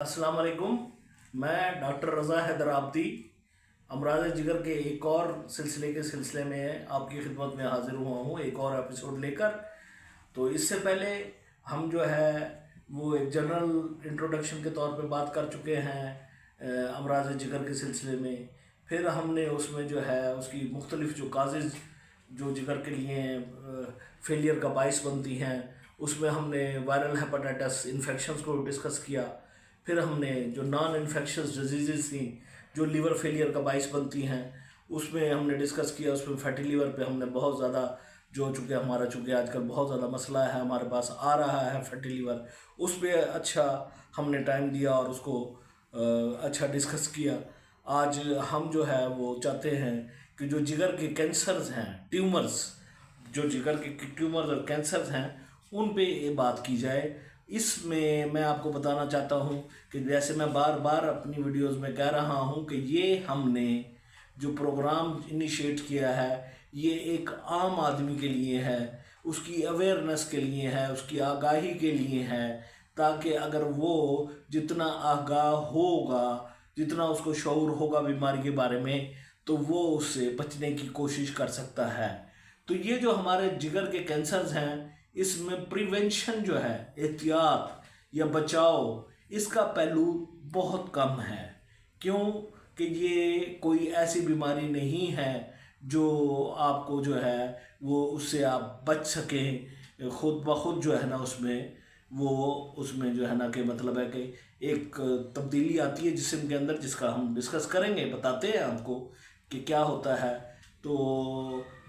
अस्सलाम वालेकुम। मैं डॉक्टर रज़ा हैदर आबदी अमराज जिगर के एक और सिलसिले में आपकी खिदमत में हाजिर हुआ हूँ, एक और एपिसोड लेकर। तो इससे पहले हम जो है वो एक जनरल इंट्रोडक्शन के तौर पे बात कर चुके हैं अमराज जिगर के सिलसिले में। फिर हमने उसमें जो है उसकी मुख्तलिफ जो काजेज़ जो जिगर के लिए फेलियर का बाइस बनती हैं, उसमें हमने वायरल हेपेटाइटिस इन्फेक्शंस को डिस्कस किया। फिर हमने जो नॉन इन्फेक्शस डिजीज़ थी जो लीवर फेलियर का बाइस बनती हैं, उसमें हमने डिस्कस किया। उसमें फैटी लीवर पे हमने बहुत ज़्यादा जो चूँकि आजकल बहुत ज़्यादा मसला है, हमारे पास आ रहा है फैटी लीवर, उस पर अच्छा हमने टाइम दिया और उसको अच्छा डिस्कस किया। आज हम जो है वो चाहते हैं कि जो जिगर के कैंसर्स हैं, ट्यूमर्स, जो जिगर के ट्यूमर्स और कैंसर्स हैं, उन पे ये बात की जाए। इसमें मैं आपको बताना चाहता हूँ कि जैसे मैं बार बार अपनी वीडियोस में कह रहा हूँ कि ये हमने जो प्रोग्राम इनिशिएट किया है ये एक आम आदमी के लिए है, उसकी अवेयरनेस के लिए है, उसकी आगाही के लिए है, ताकि अगर वो जितना आगाह होगा, जितना उसको शऊर होगा बीमारी के बारे में, तो वो उससे बचने की कोशिश कर सकता है। तो ये जो हमारे जिगर के कैंसर्स हैं, इसमें प्रिवेंशन जो है, एहतियात या बचाव, इसका पहलू बहुत कम है। क्यों कि ये कोई ऐसी बीमारी नहीं है जो आपको जो है वो उससे आप बच सकें खुद ब खुद जो है ना, उसमें जो है ना कि मतलब है कि एक तब्दीली आती है जिस्म के अंदर, जिसका हम डिस्कस करेंगे, बताते हैं आपको कि क्या होता है। तो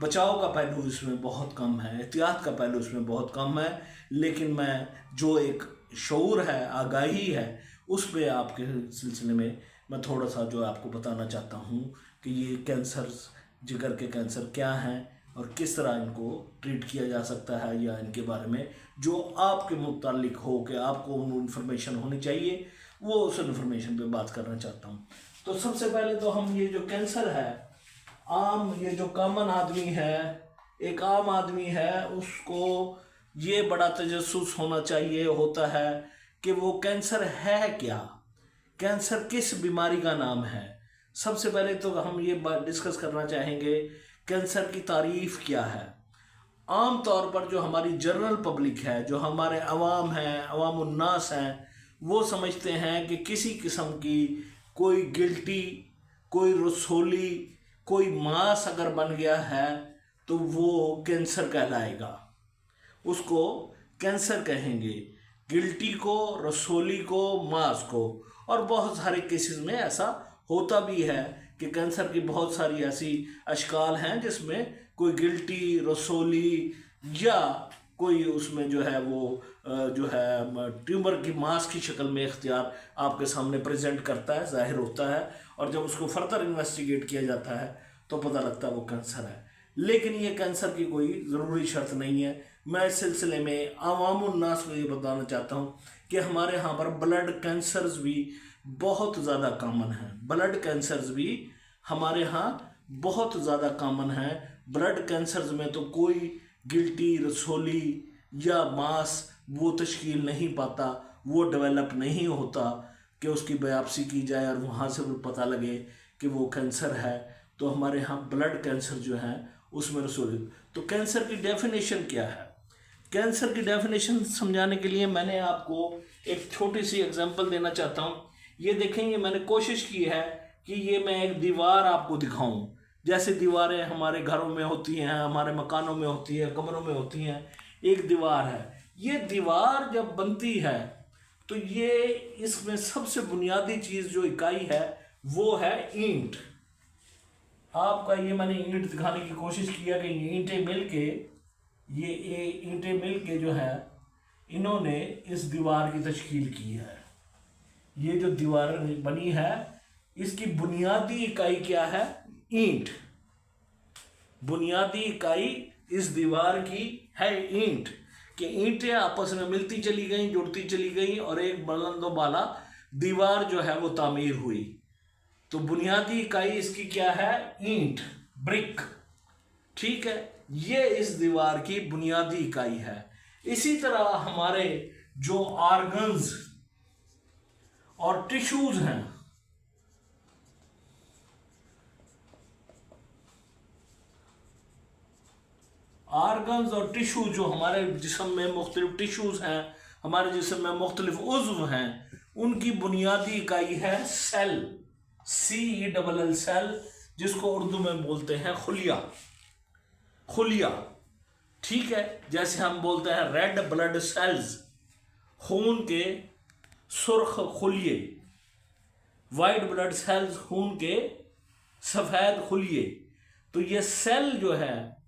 बचाव का पहलू इसमें बहुत कम है, एहतियात का पहलू इसमें बहुत कम है। लेकिन मैं जो एक शऊर है, आगाही है, उस पर आपके सिलसिले में मैं थोड़ा सा जो आपको बताना चाहता हूँ कि ये कैंसर्स, जिगर के कैंसर क्या हैं और किस तरह इनको ट्रीट किया जा सकता है, या इनके बारे में जो आपके मुतालिक हो कि आपको इन्फॉर्मेशन होनी चाहिए, वो उस इन्फॉर्मेशन पे बात करना चाहता हूँ। तो सबसे पहले तो हम ये जो कैंसर है, ये जो कॉमन आदमी है, एक आम आदमी है, उसको ये बड़ा तजस्सुस होता है कि वो कैंसर है क्या, कैंसर किस बीमारी का नाम है। सबसे पहले तो हम ये बात डिस्कस करना चाहेंगे कैंसर की तारीफ क्या है। आम तौर पर जो हमारी जनरल पब्लिक है, जो हमारे अवाम हैं, अवामुन्नास हैं, वो समझते हैं कि किसी किस्म की कोई गिल्टी, कोई रसोली, कोई मांस अगर बन गया है तो वो कैंसर कहलाएगा, उसको कैंसर कहेंगे। गिल्टी को, रसोली को, मांस को। और बहुत सारे केसेस में ऐसा होता भी है कि कैंसर की बहुत सारी ऐसी अशकाल हैं जिसमें कोई गिल्टी, रसोली या कोई उसमें जो है वो जो है ट्यूमर की मास की शक्ल में इख्तियार आपके सामने प्रेजेंट करता है, जाहिर होता है। और जब उसको फर्दर इन्वेस्टिगेट किया जाता है तो पता लगता है वो कैंसर है। लेकिन ये कैंसर की कोई ज़रूरी शर्त नहीं है। मैं इस सिलसिले में अवामुन्नास को ये बताना चाहता हूँ कि हमारे यहाँ पर ब्लड कैंसर्स भी बहुत ज़्यादा कॉमन हैं। ब्लड कैंसर्स भी हमारे यहाँ बहुत ज़्यादा कॉमन है। ब्लड कैंसर्स में तो कोई गिल्टी, रसोली या मांस वो तश्कील नहीं पाता, वो डेवलप नहीं होता कि उसकी बायोप्सी की जाए और वहाँ से वो पता लगे कि वो कैंसर है। तो हमारे यहाँ ब्लड कैंसर जो है उसमें रसोली। तो कैंसर की डेफिनेशन क्या है? कैंसर की डेफिनेशन समझाने के लिए मैंने आपको एक छोटी सी एग्जांपल देना चाहता हूँ। ये देखेंगे, मैंने कोशिश की है कि ये मैं एक दीवार आपको दिखाऊं, जैसे दीवारें हमारे घरों में होती हैं, हमारे मकानों में होती हैं, कमरों में होती हैं। एक दीवार है, ये दीवार जब बनती है तो ये इसमें सबसे बुनियादी चीज़ जो इकाई है वो है ईंट। आपका ये मैंने ईंट दिखाने की कोशिश किया कि ईंटें मिल के ईंटें मिल के जो है इन्होंने इस दीवार की तश्कील की है। ये जो दीवार बनी है इसकी बुनियादी इकाई क्या है? ईंट। बुनियादी इकाई इस दीवार की है ईंट। कि ईंटें आपस में मिलती चली गई, जुड़ती चली गई और एक बुलंदो बाला दीवार जो है वो तामीर हुई। तो बुनियादी इकाई इसकी क्या है? ईंट, ब्रिक। ठीक है, ये इस दीवार की बुनियादी इकाई है। इसी तरह हमारे जो और टिश्यूज हैं। ऑर्गन्स और टिश्यू जो हमारे जिस्म में मुख्तलिफ टिश्यूज हैं, हमारे जिस्म में मुख्तलिफ उज़्व हैं, उनकी बुनियादी इकाई है सेल, CELL सेल, जिसको उर्दू में बोलते हैं खुलिया। खुलिया, ठीक है। जैसे हम बोलते हैं रेड ब्लड सेल्स, खून के सुर्ख खुलिये, वाइट ब्लड सेल्स, खून के सफ़ेद खुलिये। तो ये सेल जो है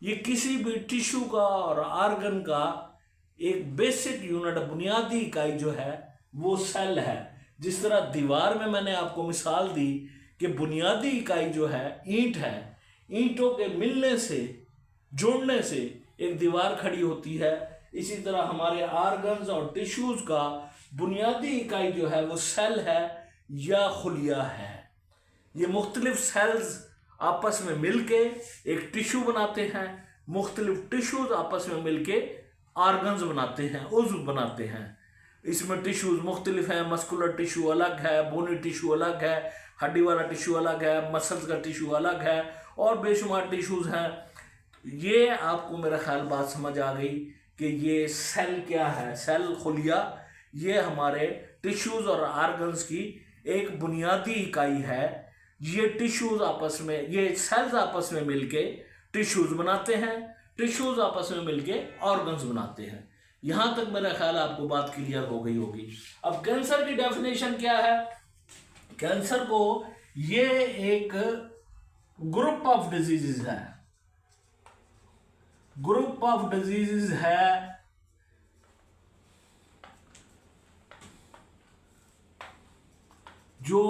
ये किसी भी टिश्यू का और आर्गन का एक बेसिक यूनिट, बुनियादी इकाई जो है वो सेल है। जिस तरह दीवार में मैंने आपको मिसाल दी कि बुनियादी इकाई जो है ईंट है, ईंटों के मिलने से, जुड़ने से एक दीवार खड़ी होती है, इसी तरह हमारे आर्गन्स और टिश्यूज का बुनियादी इकाई जो है वो सेल है या खुलिया है। ये मुख्तलिफ सेल्स आपस में मिलके एक टिश्यू बनाते हैं, मुख्तलिफ टिश्यूज आपस में मिलके आर्गन्स बनाते हैं, उज़्व बनाते हैं। इसमें टिश्यूज मुख्तलिफ हैं, मस्कुलर टिश्यू अलग है, बोनी टिश्यू अलग है, हड्डी वाला टिश्यू अलग है, मसल्स का टिश्यू अलग है, और बेशुमार टिश्यूज हैं। ये आपको मेरा ख्याल बात समझ आ गई कि ये सेल क्या है। सेल, खुलिया, ये हमारे टिश्यूज और आर्गन्स की एक बुनियादी इकाई है। ये टिश्यूज आपस में, ये सेल्स आपस में मिलके टिश्यूज बनाते हैं, टिश्यूज आपस में मिलके ऑर्गन्स बनाते हैं। यहां तक मेरा ख्याल आपको बात क्लियर हो गई होगी। अब कैंसर की डेफिनेशन क्या है? कैंसर को ये एक ग्रुप ऑफ डिजीजेस है, ग्रुप ऑफ डिजीजेस है जो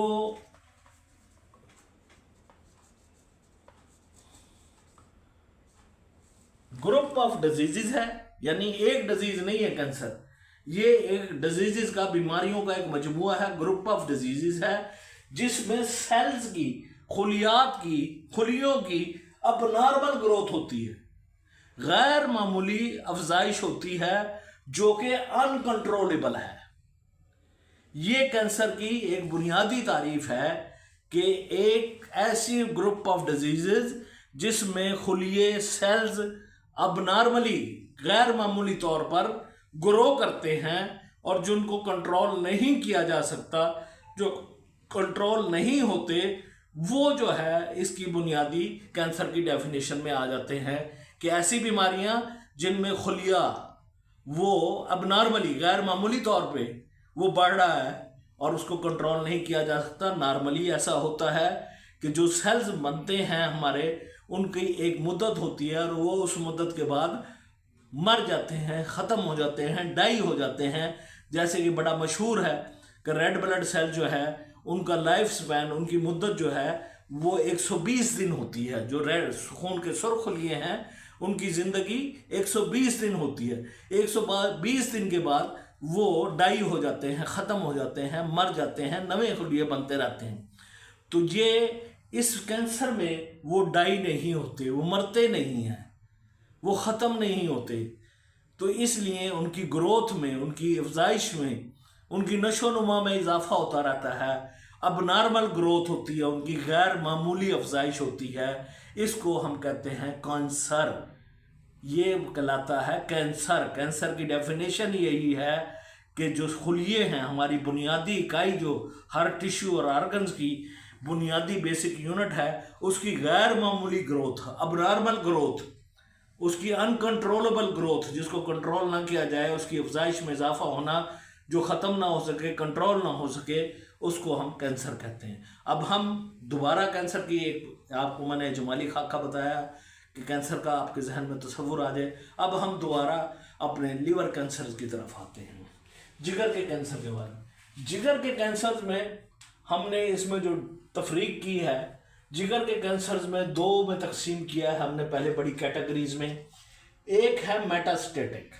ग्रुप ऑफ डिजीजेस है, यानी एक डिजीज नहीं है कैंसर, ये एक डिजीजेस का, बीमारियों का एक मजमुआ है, ग्रुप ऑफ डिजीजेस है, जिसमें सेल्स की, खुलियात की, खुलियों की अबनॉर्मल ग्रोथ होती है, गैर मामूली अफजाइश होती है, जो कि अनकंट्रोलेबल है। ये कैंसर की एक बुनियादी तारीफ है कि एक ऐसी ग्रुप ऑफ डिजीजेस जिसमें खुलिये, सेल्स अबनॉर्मली, गैर मामूली तौर पर ग्रो करते हैं और जिनको कंट्रोल नहीं किया जा सकता, जो कंट्रोल नहीं होते, वो जो है इसकी बुनियादी कैंसर की डेफिनेशन में आ जाते हैं कि ऐसी बीमारियां जिनमें खुलिया वो अबनॉर्मली, गैर मामूली तौर पे वो बढ़ रहा है और उसको कंट्रोल नहीं किया जा सकता। नॉर्मली ऐसा होता है कि जो सेल्स बनते हैं हमारे, उनकी एक मुद्दत होती है और वो उस मुद्दत के बाद मर जाते हैं, ख़त्म हो जाते हैं, डाई हो जाते हैं। जैसे कि बड़ा मशहूर है कि रेड ब्लड सेल जो है उनका लाइफ स्पैन, उनकी मुद्दत जो है वो 120 दिन होती है। जो रेड खून के सुर्ख खुलिये हैं उनकी ज़िंदगी 120 दिन होती है। 120 दिन के बाद वो डाई हो जाते हैं, ख़त्म हो जाते हैं, मर जाते हैं, नए खुलिये बनते रहते हैं। तो ये इस कैंसर में वो डाई नहीं होते, वो मरते नहीं हैं, वो ख़त्म नहीं होते। तो इसलिए उनकी ग्रोथ में, उनकी अफजाइश में, उनकी नशोनुमा में इजाफा होता रहता है। अब नॉर्मल ग्रोथ होती है, उनकी गैर मामूली अफजाइश होती है। इसको हम कहते हैं कैंसर। ये कहलाता है कैंसर। कैंसर की डेफिनेशन यही है कि जो खुलिये हैं, हमारी बुनियादी इकाई, जो हर टिश्यू और आर्गन्स की बुनियादी बेसिक यूनिट है, उसकी गैर मामूली ग्रोथ, अबनॉर्मल ग्रोथ, उसकी अनकंट्रोलेबल ग्रोथ, जिसको कंट्रोल ना किया जाए, उसकी अफजाइश में इजाफा होना, जो ख़त्म ना हो सके, कंट्रोल ना हो सके, उसको हम कैंसर कहते हैं। अब हम दोबारा कैंसर की एक, आपको मैंने जमाली खाका बताया कि कैंसर का आपके जहन में तस्वुर आ जाए। अब हम दोबारा अपने लीवर कैंसर की तरफ आते हैं, जिगर के कैंसर के बारे में। जिगर के कैंसर में हमने इसमें जो तफरीक की है, जिगर के कैंसर में दो में तकसीम किया है हमने पहले बड़ी कैटेगरीज में। एक है मेटास्टेटिक,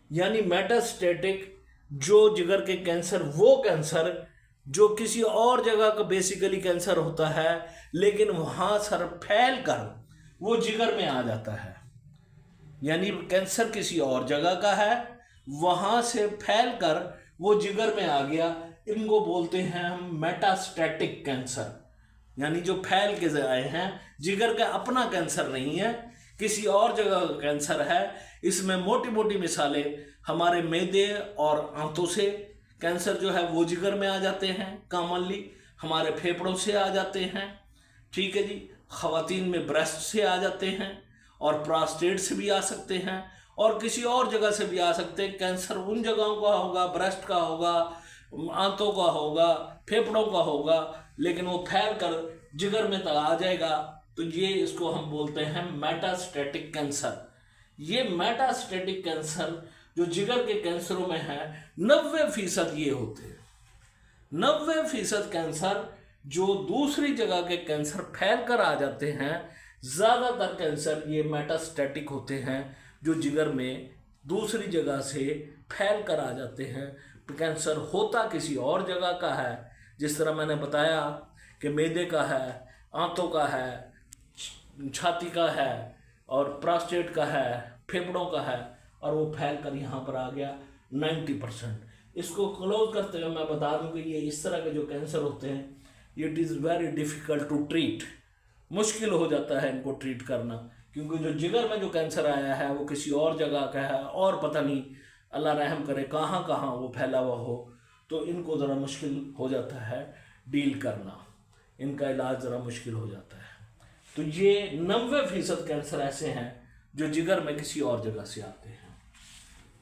यानी मेटास्टेटिक जो जिगर के कैंसर, वो कैंसर जो किसी और जगह का बेसिकली कैंसर होता है, लेकिन वहाँ सर फैल कर वो जिगर में आ जाता है। यानी कैंसर किसी और जगह का है, वहाँ से फैल कर वो जिगर में आ गया, इनको बोलते हैं हम मेटास्टैटिक कैंसर, यानी जो फैल के आए हैं। जिगर का अपना कैंसर नहीं है, किसी और जगह का कैंसर है। इसमें मोटी मोटी मिसालें हमारे मैदे और आंतों से कैंसर जो है वो जिगर में आ जाते हैं, कॉमनली हमारे फेफड़ों से आ जाते हैं, ठीक है जी। खवातीन में ब्रेस्ट से आ जाते हैं और प्रोस्टेट से भी आ सकते हैं और किसी और जगह से भी आ सकते हैं। कैंसर उन जगहों का होगा, ब्रेस्ट का होगा, आंतों का होगा, फेफड़ों का होगा, लेकिन वो फैल कर जिगर में तक आ जाएगा, तो ये इसको हम बोलते हैं मेटास्टैटिक कैंसर। ये मेटास्टैटिक कैंसर जो जिगर के कैंसरों में है, 90% ये होते हैं। 90% कैंसर जो दूसरी जगह के कैंसर फैल कर आ जाते हैं, ज़्यादातर कैंसर ये मेटास्टैटिक होते हैं, जो जिगर में दूसरी जगह से फैल कर आ जाते हैं। कैंसर होता किसी और जगह का है, जिस तरह मैंने बताया कि मैदे का है, आंतों का है, छाती का है और प्रोस्टेट का है, फेफड़ों का है, और वो फैल कर यहाँ पर आ गया 90%। इसको क्लोज करते हुए मैं बता दूं कि ये इस तरह के जो कैंसर होते हैं, it is very difficult to treat. मुश्किल हो जाता है इनको ट्रीट करना, क्योंकि जो जिगर में जो कैंसर आया है वो किसी और जगह का है और पता नहीं अल्लाह रहम करे कहाँ कहाँ वो फैला हुआ हो, तो इनको ज़रा मुश्किल हो जाता है डील करना, इनका इलाज ज़रा मुश्किल हो जाता है। तो ये 90% कैंसर ऐसे हैं जो जिगर में किसी और जगह से आते हैं।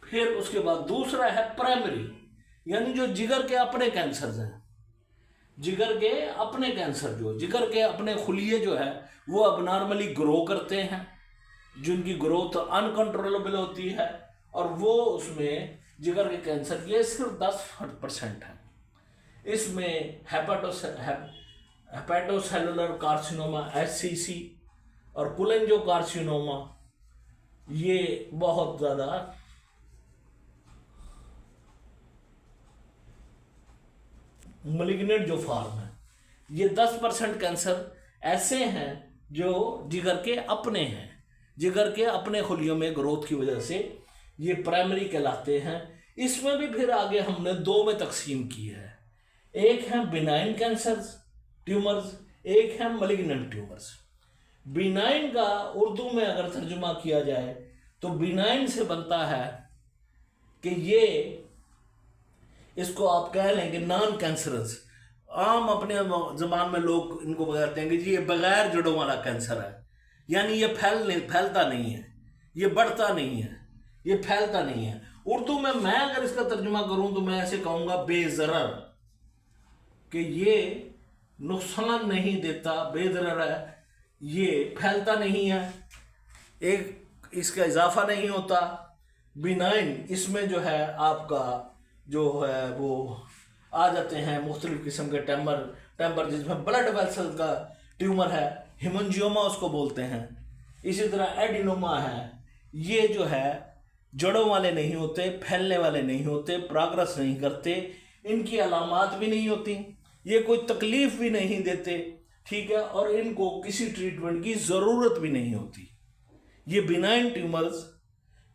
फिर उसके बाद दूसरा है प्राइमरी, यानी जो जिगर के अपने कैंसर हैं। जिगर के अपने कैंसर, जो जिगर के अपने खुलिये जो है वो अब नॉर्मली ग्रो करते हैं, जिनकी ग्रोथ अनकंट्रोलेबल होती है, और वो उसमें जिगर के कैंसर ये सिर्फ 10% है। इसमें हेपेटोसेलुलर कार्सिनोमा HCC और कोलेंजो कार्सिनोमा ये बहुत ज़्यादा मलिग्नेंट जो फॉर्म है। ये 10% कैंसर ऐसे हैं जो जिगर के अपने हैं, जिगर के अपने खुलियों में ग्रोथ की वजह से ये प्राइमरी कहलाते हैं। इसमें भी फिर आगे हमने 2 में तकसीम की है, एक है बिनाइन कैंसर ट्यूमर्स, एक है मलिग्नेंट ट्यूमर्स। बिनाइन का उर्दू में अगर तर्जुमा किया जाए तो बिनाइन से बनता है कि ये, इसको आप कह लेंगे नॉन कैंसरस। आम अपने ज़बान में लोग इनको कहते हैं कि जी ये बगैर जड़ों वाला कैंसर है, यानी ये फैलता नहीं है, ये बढ़ता नहीं है, ये फैलता नहीं है। उर्दू में मैं अगर इसका तर्जुमा करूं तो मैं ऐसे कहूँगा बेज़रर, कि ये नुकसान नहीं देता, बेज़रर है, ये फैलता नहीं है, एक इसका इजाफा नहीं होता। बिनाइन, इसमें जो है आपका जो है वो आ जाते हैं मुख्तलिफ किस्म के टैम्बर जिसमें ब्लड वेसल का ट्यूमर है, हेमेंजियोमा उसको बोलते हैं। इसी तरह एडिनोमा है, ये जो है जड़ों वाले नहीं होते, फैलने वाले नहीं होते, प्रोग्रेस नहीं करते, इनकी अलामात भी नहीं होती, ये कोई तकलीफ भी नहीं देते, ठीक है, और इनको किसी ट्रीटमेंट की ज़रूरत भी नहीं होती। ये बिनाइन ट्यूमर्स,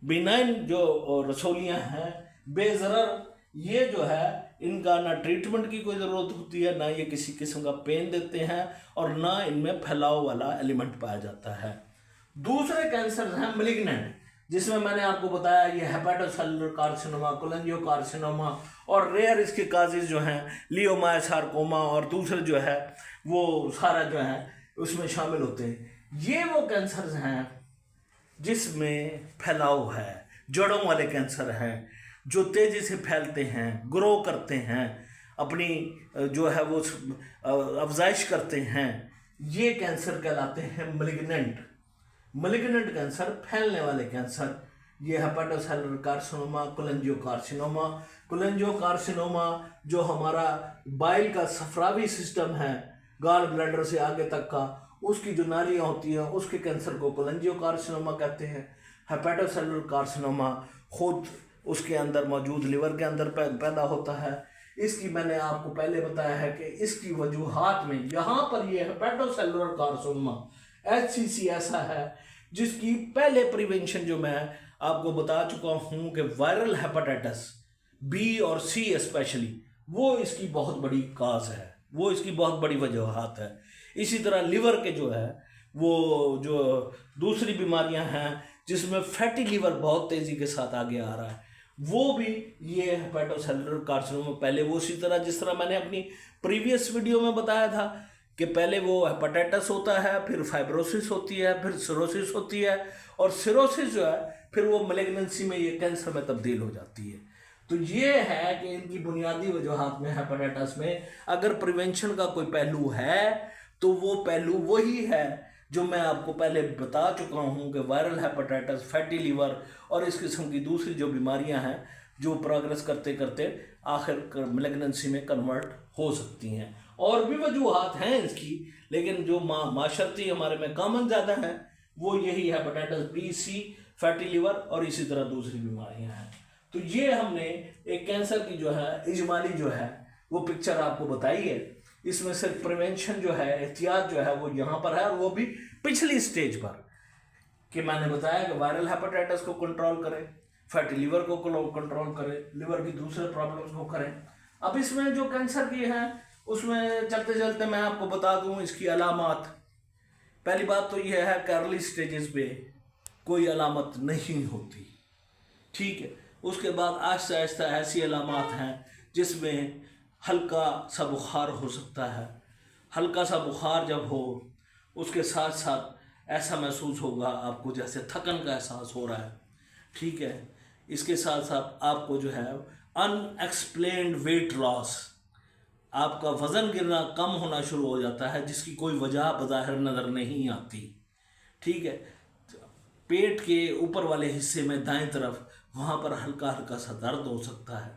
बिनाइन जो रसौलियाँ हैं, बेज़रर, ये जो है इनका ना ट्रीटमेंट की कोई ज़रूरत होती है, ना ये किसी किस्म का पेन देते हैं, और ना इनमें फैलाव वाला एलिमेंट पाया जाता है। दूसरे कैंसर हैं मलिग्नेंट, जिसमें मैंने आपको बताया ये हेपेटोसेलुलर कार्सिनोमा, कोलेंजियो कार्सिनोमा, और रेयर इसके काजेज जो हैं लियोमायोसार्कोमा और दूसरे जो है वो सारा जो है उसमें शामिल होते हैं। ये वो कैंसर हैं जिसमें फैलाव है, जड़ों वाले कैंसर हैं, जो तेज़ी से फैलते हैं, ग्रो करते हैं, अपनी जो है वो अफजाइश करते हैं, ये कैंसर कहलाते हैं मलिग्नेंट। मलिग्नेंट कैंसर, फैलने वाले कैंसर, ये हेपेटोसेलुलर कार्सिनोमा, कोलेंजियो कार्सिनोमा। कोलेंजियो कार्सिनोमा जो हमारा बाइल का सफरावी सिस्टम है, गॉल ब्लैडर से आगे तक का, उसकी जो नालियाँ होती हैं उसके कैंसर को कोलेंजियो कार्सिनोमा कहते हैं। हेपेटोसेलुलर कार्सिनोमा खुद उसके अंदर मौजूद लिवर के अंदर पैदा होता है। इसकी मैंने आपको पहले बताया है कि इसकी वजूहात में यहाँ पर ये हेपेटोसेलुलर कार्सिनोमा HCC ऐसा है जिसकी पहले प्रिवेंशन जो मैं आपको बता चुका हूँ कि वायरल हेपेटाइटिस, बी और सी स्पेशली, वो इसकी बहुत बड़ी काज है, वो इसकी बहुत बड़ी वजूहात है। इसी तरह लिवर के जो है वो जो दूसरी बीमारियां हैं जिसमें फैटी लिवर बहुत तेज़ी के साथ आगे आ रहा है, वो भी ये हेपेटोसेलुलर कार्सिनोमा। पहले वो उसी तरह जिस तरह मैंने अपनी प्रीवियस वीडियो में बताया था कि पहले वो हेपेटाइटिस होता है, फिर फाइब्रोसिस होती है, फिर सिरोसिस होती है, और सिरोसिस जो है फिर वो मैलिग्नेंसी में, ये कैंसर में तब्दील हो जाती है। तो ये है कि इनकी बुनियादी वजूहात में हेपेटाइटिस में अगर प्रिवेंशन का कोई पहलू है तो वो पहलू वही है जो मैं आपको पहले बता चुका हूँ कि वायरल हेपेटाइटिस, फैटी लीवर और इस किस्म की दूसरी जो बीमारियाँ हैं जो प्रोग्रेस करते करते आखिर मैलिग्नेंसी में कन्वर्ट हो सकती हैं। और भी वजूहात हैं इसकी, लेकिन जो माशरती हमारे में कॉमन ज़्यादा है वो यही हेपेटाइटिस बी, सी, फैटी लिवर और इसी तरह दूसरी बीमारियां हैं। तो ये हमने एक कैंसर की जो है इजमाली जो है वो पिक्चर आपको बताई है। इसमें सिर्फ प्रिवेंशन जो है, एहतियात जो है वो यहाँ पर है, और वो भी पिछली स्टेज पर, कि मैंने बताया कि वायरल हेपेटाइटिस को कंट्रोल करें, फैटी लिवर को कंट्रोल करें, लिवर की दूसरे प्रॉब्लम्स को करें। अब इसमें जो कैंसर की है उसमें चलते चलते मैं आपको बता दूं इसकी अलामत। पहली बात तो यह है कि अर्ली स्टेजेस पे कोई अलामत नहीं होती, ठीक है। उसके बाद आहिस्ता आहिस्ता ऐसी अलामत हैं जिसमें हल्का सा बुखार हो सकता है। हल्का सा बुखार जब हो उसके साथ साथ ऐसा महसूस होगा आपको जैसे थकन का एहसास हो रहा है, ठीक है। इसके साथ साथ आपको जो है अनएक्सप्लेन्ड वेट लॉस, आपका वज़न गिरना, कम होना शुरू हो जाता है जिसकी कोई वजह बज़ाहिर नज़र नहीं आती, ठीक है। पेट के ऊपर वाले हिस्से में दाएं तरफ वहाँ पर हल्का हल्का सा दर्द हो सकता है,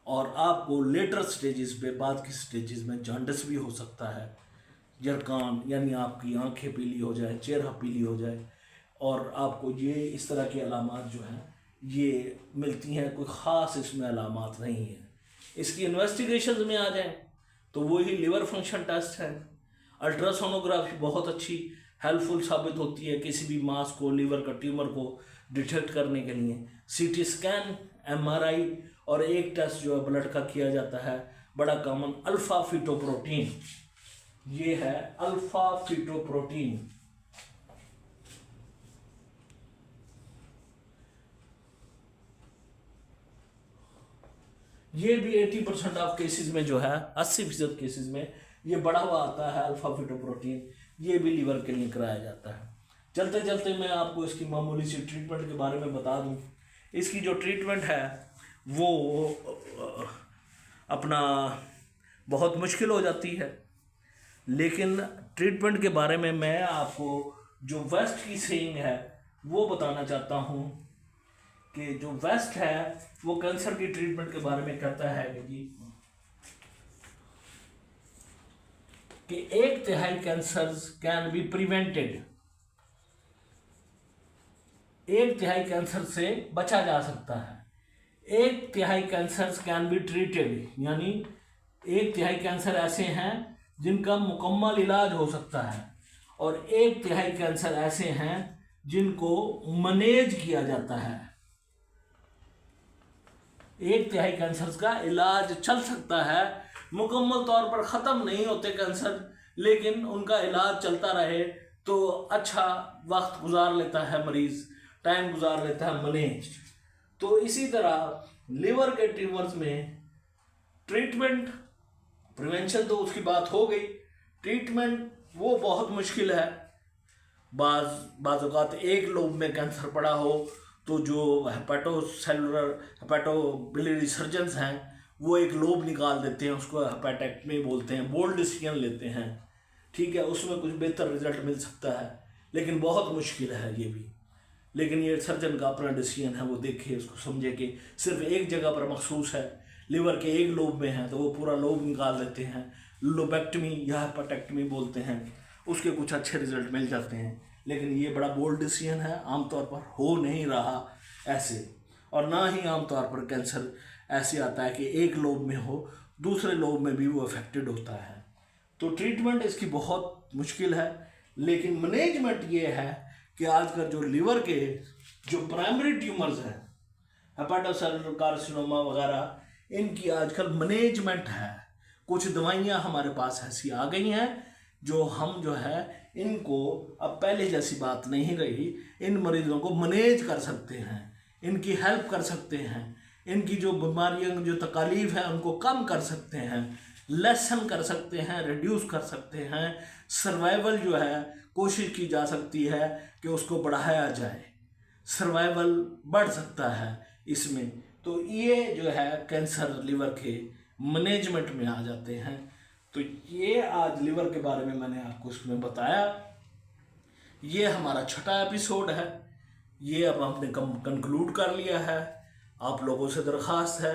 और आपको लेटर स्टेजेस पे, बाद की स्टेजेस में जॉन्डिस भी हो सकता है, जरकान यानी आपकी आंखें पीली हो जाए, चेहरा पीली हो जाए, और आपको ये इस तरह की अलामात जो हैं ये मिलती हैं। कोई ख़ास इसमें अलामात नहीं है। इसकी इन्वेस्टिगेशंस में आ जाएं तो वही लिवर फंक्शन टेस्ट है। अल्ट्रासोनोग्राफी बहुत अच्छी हेल्पफुल साबित होती है किसी भी मास को, लिवर का ट्यूमर को डिटेक्ट करने के लिए। सीटी स्कैन, एमआरआई और एक टेस्ट जो है ब्लड का किया जाता है बड़ा कॉमन, अल्फा फीटोप्रोटीन। ये है अल्फा फीटोप्रोटीन। ये भी 80% ऑफ केसेस में जो है, 80% केसेस में ये बढ़ा हुआ आता है अल्फा फीटोप्रोटीन। ये भी लीवर के लिए कराया जाता है। चलते चलते मैं आपको इसकी मामूली सी ट्रीटमेंट के बारे में बता दूं। इसकी जो ट्रीटमेंट है वो अपना बहुत मुश्किल हो जाती है, लेकिन ट्रीटमेंट के बारे में मैं आपको जो वेस्ट की सेइंग है वो बताना चाहता हूँ कि जो वेस्ट है वो कैंसर की ट्रीटमेंट के बारे में कहता है कि 1/3 cancers can be prevented. 1/3 cancer से बचा जा सकता है। 1/3 कैंसर्स कैन बी ट्रीटेड, यानी 1/3 कैंसर ऐसे हैं जिनका मुकम्मल इलाज हो सकता है, और 1/3 कैंसर ऐसे हैं जिनको मैनेज किया जाता है। 1/3 कैंसर का इलाज चल सकता है, मुकम्मल तौर पर ख़त्म नहीं होते कैंसर, लेकिन उनका इलाज चलता रहे तो अच्छा वक्त गुजार लेता है मरीज़, टाइम गुजार लेता है मैनेज। तो इसी तरह लिवर के ट्यूमर्स में ट्रीटमेंट, प्रिवेंशन तो उसकी बात हो गई, ट्रीटमेंट वो बहुत मुश्किल है। बाज़ औक़ात एक लोब में कैंसर पड़ा हो तो जो हेपेटोसेलुलर हेपेटोबिलियरी सर्जन्स हैं वो एक लोब निकाल देते हैं, उसको हेपेटेक्टमी बोलते हैं, बोल्ड डिसीजन लेते हैं, ठीक है। उसमें कुछ बेहतर रिजल्ट मिल सकता है, लेकिन बहुत मुश्किल है ये भी। लेकिन ये सर्जन का अपना डिसीजन है, वो देखे, उसको समझे कि सिर्फ एक जगह पर मखसूस है, लिवर के एक लोब में है तो वो पूरा लोब निकाल देते हैं, लोबेक्टमी या हेपेटेक्टमी बोलते हैं। उसके कुछ अच्छे रिजल्ट मिल जाते हैं, लेकिन ये बड़ा बोल्ड डिसीजन है, आमतौर पर हो नहीं रहा ऐसे। और ना ही आमतौर पर कैंसर ऐसे आता है कि एक लोब में हो, दूसरे लोब में भी वो अफेक्टेड होता है। तो ट्रीटमेंट इसकी बहुत मुश्किल है, लेकिन मैनेजमेंट ये है कि आजकल जो लिवर के जो प्राइमरी ट्यूमर्स हैं हेपेटोसेलुलर कार्सिनोमा वगैरह, इनकी आजकल मैनेजमेंट है। कुछ दवाइयाँ हमारे पास ऐसी आ गई हैं जो हम जो है इनको, अब पहले जैसी बात नहीं रही, इन मरीजों को मैनेज कर सकते हैं, इनकी हेल्प कर सकते हैं, इनकी जो बीमारियों जो तकालीफ है उनको कम कर सकते हैं, लेसन कर सकते हैं, रिड्यूस कर सकते हैं। सर्वाइवल जो है कोशिश की जा सकती है कि उसको बढ़ाया जाए, सर्वाइवल बढ़ सकता है इसमें। तो ये जो है कैंसर लिवर के मैनेजमेंट में आ जाते हैं। तो ये आज लिवर के बारे में मैंने आपको इसमें बताया। ये हमारा छठा एपिसोड है, ये अब हमने कंक्लूड कर लिया है। आप लोगों से दरख्वास्त है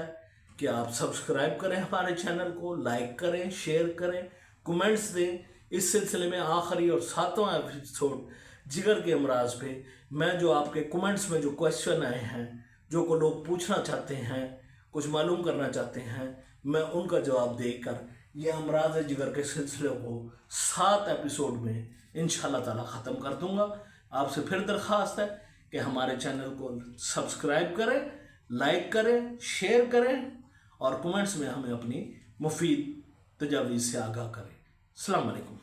कि आप सब्सक्राइब करें हमारे चैनल को, लाइक करें, शेयर करें, कमेंट्स दें। इस सिलसिले में आखिरी और 7वां एपिसोड जिगर के अमराज पे मैं जो आपके कमेंट्स में जो क्वेश्चन आए हैं, जो को लोग पूछना चाहते हैं, कुछ मालूम करना चाहते हैं, मैं उनका जवाब देकर ये अमराज जिगर के सिलसिले को 7 एपिसोड में इंशाल्लाह ताला ख़त्म कर दूंगा। आपसे फिर दरख्वास्त है कि हमारे चैनल को सब्सक्राइब करें, लाइक करें, शेयर करें और कमेंट्स में हमें अपनी मुफीद तजावीज़ से आगाह करें। अस्सलाम वालेकुम।